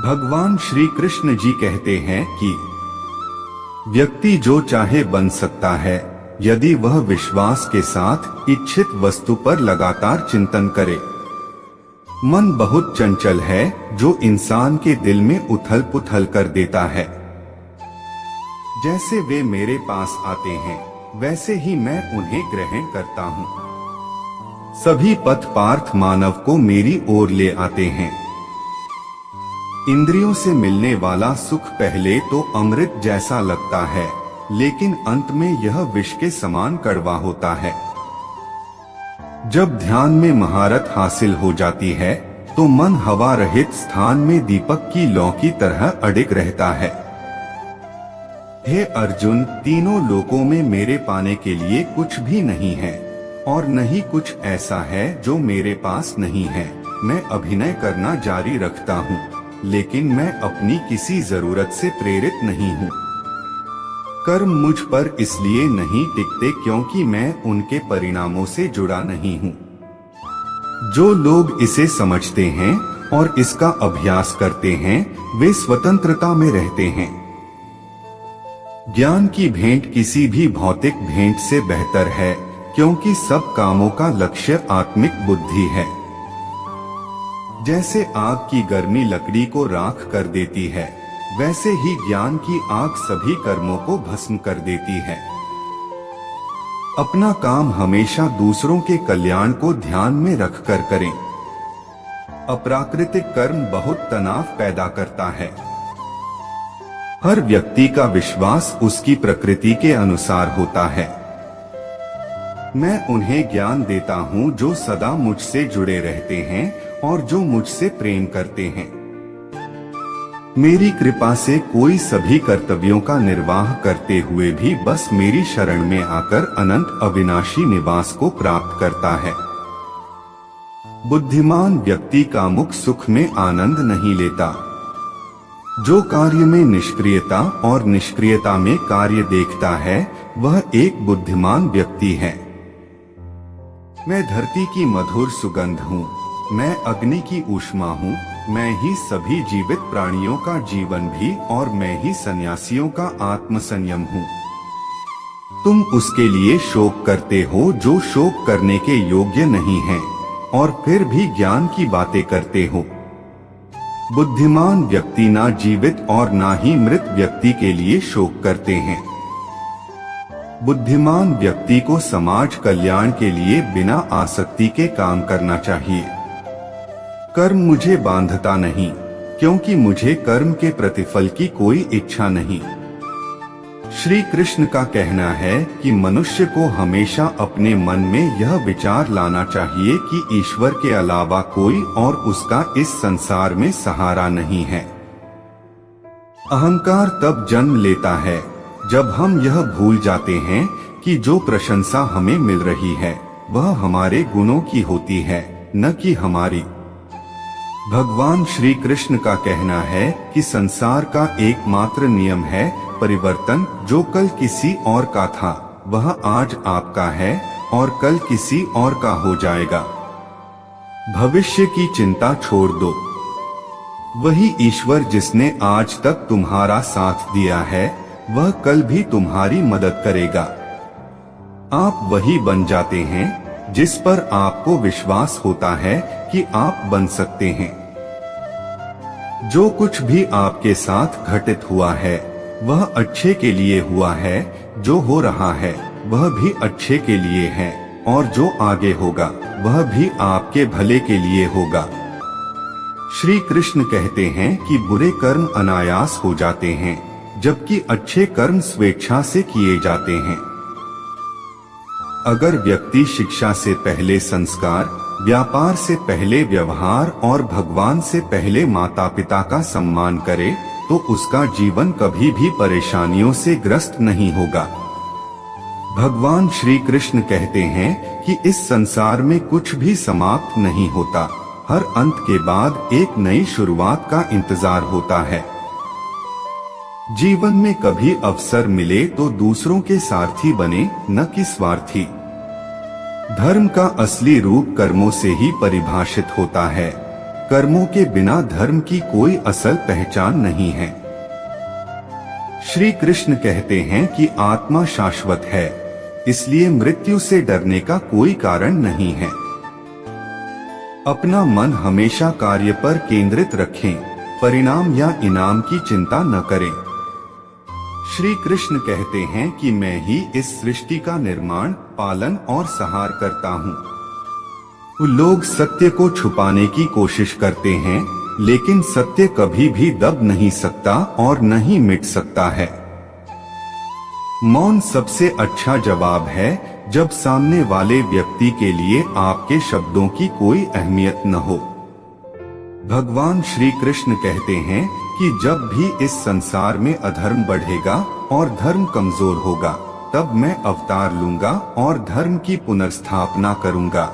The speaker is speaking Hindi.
भगवान श्री कृष्ण जी कहते हैं कि व्यक्ति जो चाहे बन सकता है यदि वह विश्वास के साथ इच्छित वस्तु पर लगातार चिंतन करे। मन बहुत चंचल है जो इंसान के दिल में उथल पुथल कर देता है। जैसे वे मेरे पास आते हैं वैसे ही मैं उन्हें ग्रहण करता हूँ। सभी पथ पार्थ मानव को मेरी ओर ले आते हैं। इंद्रियों से मिलने वाला सुख पहले तो अमृत जैसा लगता है, लेकिन अंत में यह विष के समान कड़वा होता है। जब ध्यान में महारत हासिल हो जाती है तो मन हवा रहित स्थान में दीपक की लौ की तरह अडिग रहता है। हे अर्जुन, तीनों लोकों में मेरे पाने के लिए कुछ भी नहीं है और नहीं कुछ ऐसा है जो मेरे पास नहीं है। मैं अभिनय करना जारी रखता हूँ, लेकिन मैं अपनी किसी जरूरत से प्रेरित नहीं हूँ। कर्म मुझ पर इसलिए नहीं टिकते क्योंकि मैं उनके परिणामों से जुड़ा नहीं हूँ। जो लोग इसे समझते हैं और इसका अभ्यास करते हैं वे स्वतंत्रता में रहते हैं। ज्ञान की भेंट किसी भी भौतिक भेंट से बेहतर है, क्योंकि सब कामों का लक्ष्य आत्मिक बुद्धि है। जैसे आग की गर्मी लकड़ी को राख कर देती है, वैसे ही ज्ञान की आग सभी कर्मों को भस्म कर देती है। अपना काम हमेशा दूसरों के कल्याण को ध्यान में रखकर करें। अप्राकृतिक कर्म बहुत तनाव पैदा करता है। हर व्यक्ति का विश्वास उसकी प्रकृति के अनुसार होता है। मैं उन्हें ज्ञान देता हूँ जो सदा मुझसे जुड़े रहते हैं और जो मुझसे प्रेम करते हैं। मेरी कृपा से कोई सभी कर्तव्यों का निर्वाह करते हुए भी बस मेरी शरण में आकर अनंत अविनाशी निवास को प्राप्त करता है। बुद्धिमान व्यक्ति का मुख सुख में आनंद नहीं लेता। जो कार्य में निष्क्रियता और निष्क्रियता में कार्य देखता है वह एक बुद्धिमान व्यक्ति है। मैं धरती की मधुर सुगंध हूँ, मैं अग्नि की ऊष्मा हूँ, मैं ही सभी जीवित प्राणियों का जीवन भी और मैं ही सन्यासियों का आत्मसंयम हूँ। तुम उसके लिए शोक करते हो जो शोक करने के योग्य नहीं है और फिर भी ज्ञान की बातें करते हो। बुद्धिमान व्यक्ति ना जीवित और ना ही मृत व्यक्ति के लिए शोक करते हैं। बुद्धिमान व्यक्ति को समाज कल्याण के लिए बिना आसक्ति के काम करना चाहिए। कर्म मुझे बांधता नहीं, क्योंकि मुझे कर्म के प्रतिफल की कोई इच्छा नहीं। श्री कृष्ण का कहना है कि मनुष्य को हमेशा अपने मन में यह विचार लाना चाहिए कि ईश्वर के अलावा कोई और उसका इस संसार में सहारा नहीं है। अहंकार तब जन्म लेता है जब हम यह भूल जाते हैं कि जो प्रशंसा हमें मिल रही है वह हमारे गुणों की होती है, न कि हमारी। भगवान श्री कृष्ण का कहना है कि संसार का एकमात्र नियम है परिवर्तन। जो कल किसी और का था वह आज आपका है और कल किसी और का हो जाएगा। भविष्य की चिंता छोड़ दो। वही ईश्वर जिसने आज तक तुम्हारा साथ दिया है वह कल भी तुम्हारी मदद करेगा। आप वही बन जाते हैं जिस पर आपको विश्वास होता है कि आप बन सकते हैं। जो कुछ भी आपके साथ घटित हुआ है वह अच्छे के लिए हुआ है। जो हो रहा है वह भी अच्छे के लिए है और जो आगे होगा वह भी आपके भले के लिए होगा। श्री कृष्ण कहते हैं कि बुरे कर्म अनायास हो जाते हैं, जबकि अच्छे कर्म स्वेच्छा से किए जाते हैं। अगर व्यक्ति शिक्षा से पहले संस्कार, व्यापार से पहले व्यवहार और भगवान से पहले माता पिता का सम्मान करे तो उसका जीवन कभी भी परेशानियों से ग्रस्त नहीं होगा। भगवान श्री कृष्ण कहते हैं कि इस संसार में कुछ भी समाप्त नहीं होता। हर अंत के बाद एक नई शुरुआत का इंतजार होता है। जीवन में कभी अवसर मिले तो दूसरों के सारथी बने, न कि स्वार्थी। धर्म का असली रूप कर्मों से ही परिभाषित होता है। कर्मों के बिना धर्म की कोई असल पहचान नहीं है। श्री कृष्ण कहते हैं कि आत्मा शाश्वत है, इसलिए मृत्यु से डरने का कोई कारण नहीं है। अपना मन हमेशा कार्य पर केंद्रित रखें, परिणाम या इनाम की चिंता न करें। श्री कृष्ण कहते हैं कि मैं ही इस सृष्टि का निर्माण, पालन और संहार करता हूँ। लोग सत्य को छुपाने की कोशिश करते हैं, लेकिन सत्य कभी भी दब नहीं सकता और न ही मिट सकता है। मौन सबसे अच्छा जवाब है जब सामने वाले व्यक्ति के लिए आपके शब्दों की कोई अहमियत न हो। भगवान श्री कृष्ण कहते हैं कि जब भी इस संसार में अधर्म बढ़ेगा और धर्म कमजोर होगा, तब मैं अवतार लूंगा और धर्म की पुनर्स्थापना करूंगा।